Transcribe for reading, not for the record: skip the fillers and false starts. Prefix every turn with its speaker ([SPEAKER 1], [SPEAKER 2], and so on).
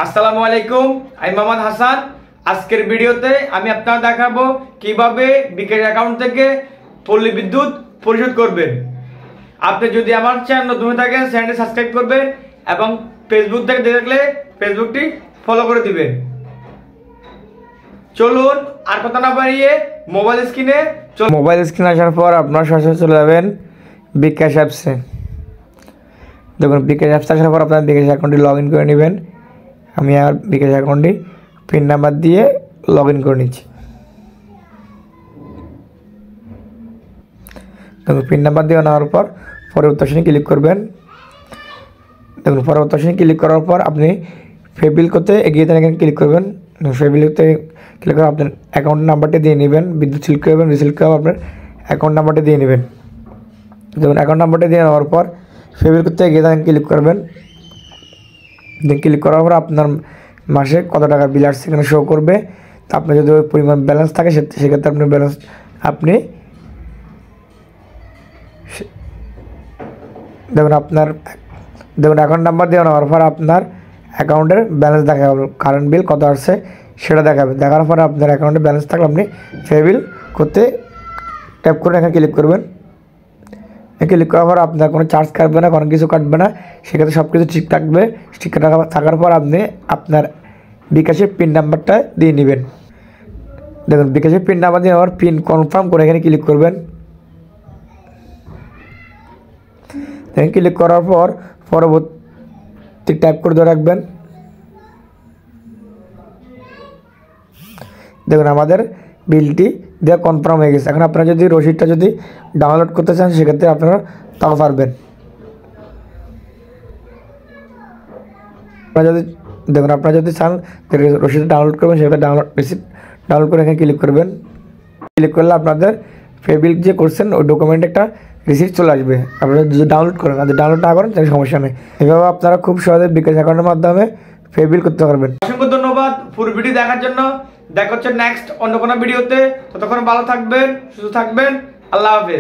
[SPEAKER 1] আসসালামু আলাইকুম, আমি মোহাম্মদ হাসান। আজকের ভিডিওতে আমি আপনাদের দেখাবো কিভাবে বিকাশ অ্যাকাউন্ট থেকে পল্লী বিদ্যুৎ পরিশোধ করবেন। আপনি যদি আমার চ্যানেল নতুন হয়ে থাকেন, চ্যানেলটি সাবস্ক্রাইব করবেন এবং ফেসবুক থেকে দেখলে ফেসবুকটি ফলো করে দিবেন। চলুন আর কথা না বাড়িয়ে মোবাইল স্ক্রিনে আসার পর আপনারা সরাসরি চলে যাবেন বিকাশ অ্যাপসে। দেখুন, বিকাশ অ্যাপসে আসার পর আপনার বিকাশ অ্যাকাউন্টটি লগ ইন করে নেবেন। আমি আমার বিকাশ অ্যাকাউন্টটি পিন নাম্বার দিয়ে লগ ইন করে নিচ্ছি। দেখুন, পিন নাম্বার দিয়ে নেওয়ার পর পরবর্তী অপশনে ক্লিক করবেন। দেখুন, পরবর্তী অপশনে ক্লিক করার পর আপনি ফেবিল করতে এগিয়ে এখানে ক্লিক করবেন। ফেবিল করতে ক্লিক করে আপনার অ্যাকাউন্ট নাম্বারটি দিয়ে নেবেন। বিদ্যুৎ শুল্ক করবেন, রিসিল্ক করে আপনার অ্যাকাউন্ট নাম্বারটি দিয়ে নেবেন। দেখুন, অ্যাকাউন্ট নাম্বারটি দিয়ে নেওয়ার পর ফেবিল করতে এগিয়ে এখানে ক্লিক করবেন। ক্লিক করার পর আপনার মাসে কত টাকা বিল আসছে এখানে শো করবে। তো আপনার যদি ওই পরিমাণ ব্যালেন্স থাকে সেক্ষেত্রে আপনার ব্যালেন্স আপনি দেখুন অ্যাকাউন্ট নাম্বার দিয়ে নেওয়ার পর আপনার অ্যাকাউন্টের ব্যালেন্স দেখাবে, কারেন্ট বিল কত আসছে সেটা দেখাবে। দেখার পর আপনার অ্যাকাউন্টে ব্যালেন্স থাকলে আপনি পে বিল করতে ট্যাপ করে এখানে ক্লিক করবেন। ক্লিক করার পর আপনার কোনো চার্জ কাটবে না, কোনো কিছু কাটবে না, সেক্ষেত্রে সব কিছু ঠিক থাকবে। ঠিক থাকার পর আপনি আপনার বিকাশের পিন নাম্বারটা দিয়ে নেবেন। দেখুন, বিকাশের পিন নাম্বার দিয়ে নেওয়ার পিন কনফার্ম করে এখানে ক্লিক করবেন। ক্লিক করার পর পরবর্তী টাইপ করে ধরে রাখবেন। দেখুন, আমাদের বিলটি দেওয়া কনফার্ম হয়ে গেছে। এখন আপনারা যদি রসিদটা যদি ডাউনলোড করতে চান সেক্ষেত্রে আপনারা তাও পারবেন। আপনারা যদি চান রসিদ ডাউনলোড করবেন সেক্ষেত্রে রসিদ ডাউনলোড করে এখানে ক্লিক করবেন। ক্লিক করলে আপনাদের পে বিল যে করছেন ওই ডকুমেন্ট একটা রিসিপ্ট চলে আসবে। আপনারা যদি ডাউনলোড করেন, আর যদি ডাউনলোড না করেন তাহলে সমস্যা নেই। এভাবে আপনারা খুব সহজে বিকাশ অ্যাকাউন্টের মাধ্যমে পে বিল করতে পারবেন। অসংখ্য ধন্যবাদ পুরো ভিডিও দেখার জন্য। দেখা হচ্ছে নেক্সট অন্য কোনো ভিডিওতে। ততক্ষণ ভালো থাকবেন, সুস্থ থাকবেন। আল্লাহ হাফেজ।